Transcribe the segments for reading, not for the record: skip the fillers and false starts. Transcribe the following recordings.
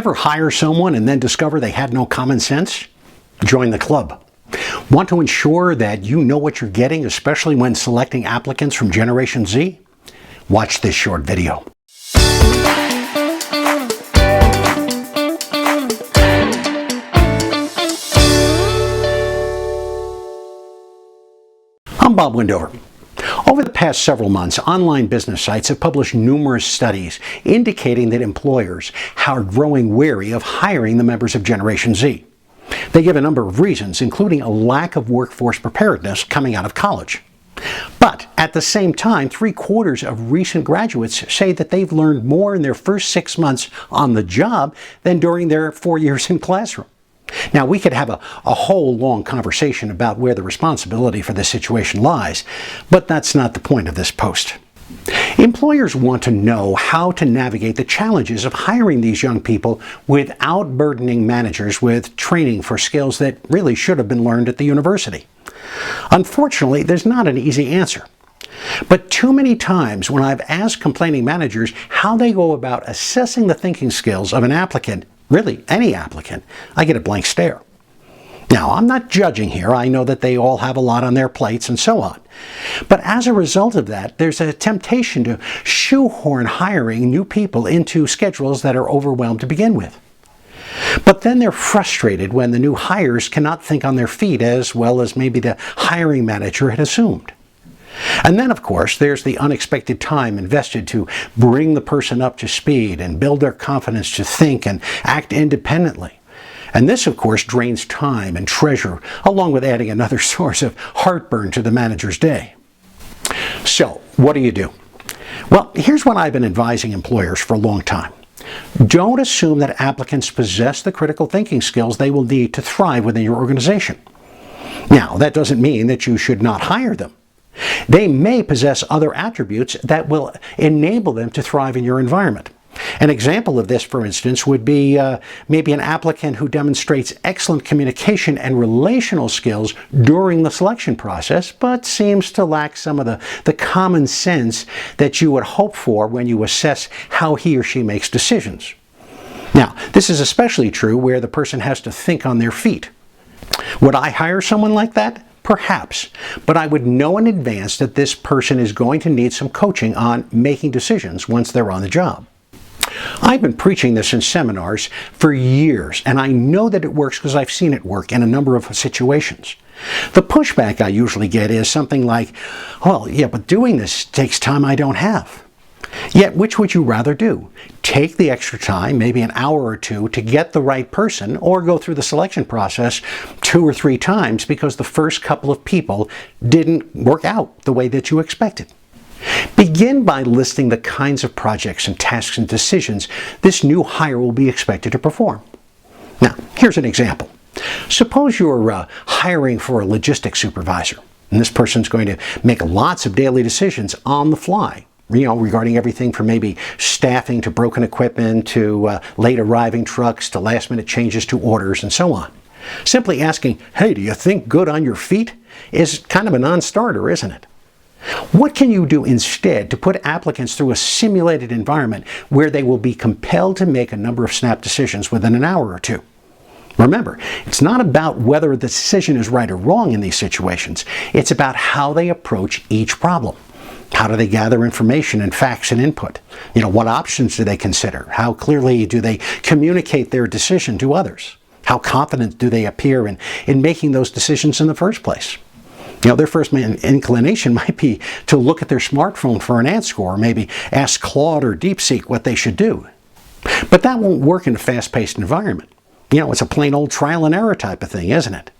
Ever hire someone and then discover they had no common sense? Join the club. Want to ensure that you know what you're getting, especially when selecting applicants from Generation Z? Watch this short video. I'm Bob Wendover. Over the past several months, online business sites have published numerous studies indicating that employers are growing wary of hiring the members of Generation Z. They give a number of reasons, including a lack of workforce preparedness coming out of college. But at the same time, 3/4 of recent graduates say that they've learned more in their first 6 months on the job than during their 4 years in classroom. Now, we could have a whole long conversation about where the responsibility for this situation lies, but that's not the point of this post. Employers want to know how to navigate the challenges of hiring these young people without burdening managers with training for skills that really should have been learned at the university. Unfortunately, there's not an easy answer. But too many times when I've asked complaining managers how they go about assessing the thinking skills of an applicant, really any applicant, I get a blank stare. Now, I'm not judging here. I know that they all have a lot on their plates and so on. But as a result of that, there's a temptation to shoehorn hiring new people into schedules that are overwhelmed to begin with. But then they're frustrated when the new hires cannot think on their feet as well as maybe the hiring manager had assumed. And then, of course, there's the unexpected time invested to bring the person up to speed and build their confidence to think and act independently. And this, of course, drains time and treasure, along with adding another source of heartburn to the manager's day. So, what do? Well, here's what I've been advising employers for a long time. Don't assume that applicants possess the critical thinking skills they will need to thrive within your organization. Now, that doesn't mean that you should not hire them. They may possess other attributes that will enable them to thrive in your environment. An example of this, for instance, would be maybe an applicant who demonstrates excellent communication and relational skills during the selection process, but seems to lack some of the common sense that you would hope for when you assess how he or she makes decisions. Now, this is especially true where the person has to think on their feet. Would I hire someone like that? Perhaps, but I would know in advance that this person is going to need some coaching on making decisions once they're on the job. I've been preaching this in seminars for years, and I know that it works because I've seen it work in a number of situations. The pushback I usually get is something like, well, yeah, but doing this takes time I don't have. Yet, which would you rather do? Take the extra time, maybe an hour or two, to get the right person, or go through the selection process 2 or 3 times because the first couple of people didn't work out the way that you expected? Begin by listing the kinds of projects and tasks and decisions this new hire will be expected to perform. Now, here's an example. Suppose you're hiring for a logistics supervisor, and this person's going to make lots of daily decisions on the fly, regarding everything from maybe staffing to broken equipment to late arriving trucks to last minute changes to orders and so on. Simply asking, hey, do you think good on your feet, is kind of a non-starter, isn't it? What can you do instead to put applicants through a simulated environment where they will be compelled to make a number of snap decisions within an hour or two? Remember, it's not about whether the decision is right or wrong in these situations. It's about how they approach each problem. How do they gather information and facts and input? What options do they consider? How clearly do they communicate their decision to others? How confident do they appear in making those decisions in the first place? Their first inclination might be to look at their smartphone for an answer, or maybe ask Claude or DeepSeek what they should do. But that won't work in a fast-paced environment. It's a plain old trial and error type of thing, isn't it?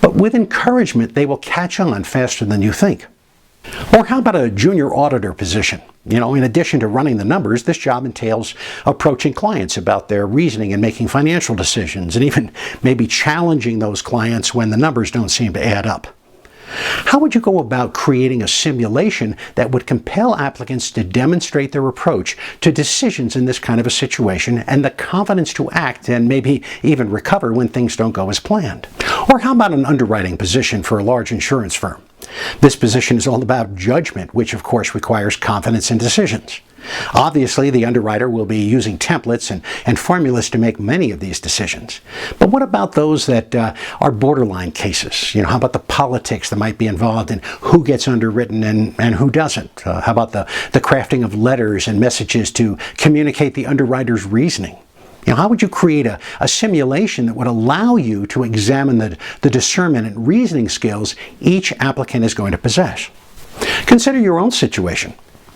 But with encouragement, they will catch on faster than you think. Or how about a junior auditor position? In addition to running the numbers, this job entails approaching clients about their reasoning and making financial decisions, and even maybe challenging those clients when the numbers don't seem to add up. How would you go about creating a simulation that would compel applicants to demonstrate their approach to decisions in this kind of a situation and the confidence to act and maybe even recover when things don't go as planned? Or how about an underwriting position for a large insurance firm? This position is all about judgment, which of course requires confidence in decisions. Obviously, the underwriter will be using templates and formulas to make many of these decisions. But what about those that are borderline cases? How about the politics that might be involved in who gets underwritten and who doesn't? How about the crafting of letters and messages to communicate the underwriter's reasoning? How would you create a simulation that would allow you to examine the discernment and reasoning skills each applicant is going to possess? Consider your own situation.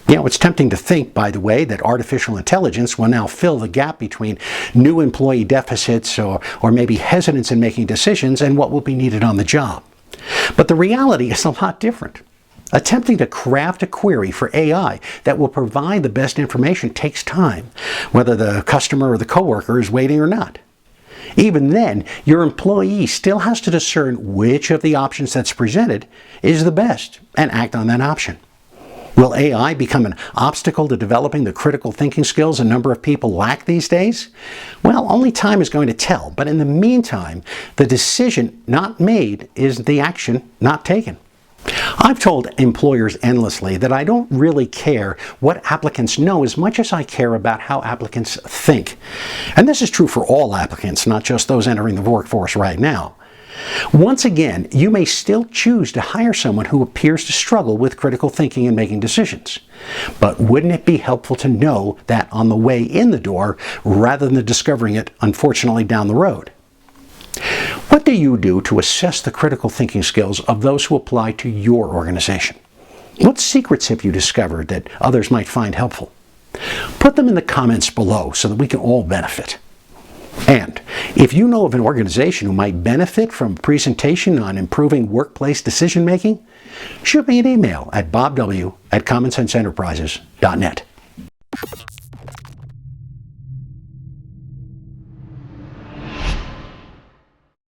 It's tempting to think, by the way, that artificial intelligence will now fill the gap between new employee deficits or maybe hesitance in making decisions and what will be needed on the job. But the reality is a lot different. Attempting to craft a query for AI that will provide the best information takes time, whether the customer or the coworker is waiting or not. Even then, your employee still has to discern which of the options that's presented is the best and act on that option. Will AI become an obstacle to developing the critical thinking skills a number of people lack these days? Well, only time is going to tell, but in the meantime, the decision not made is the action not taken. I've told employers endlessly that I don't really care what applicants know as much as I care about how applicants think. And this is true for all applicants, not just those entering the workforce right now. Once again, you may still choose to hire someone who appears to struggle with critical thinking and making decisions. But wouldn't it be helpful to know that on the way in the door rather than discovering it, unfortunately, down the road? What do you do to assess the critical thinking skills of those who apply to your organization? What secrets have you discovered that others might find helpful? Put them in the comments below so that we can all benefit. And if you know of an organization who might benefit from a presentation on improving workplace decision-making, shoot me an email at bobw@commonsenseenterprises.net.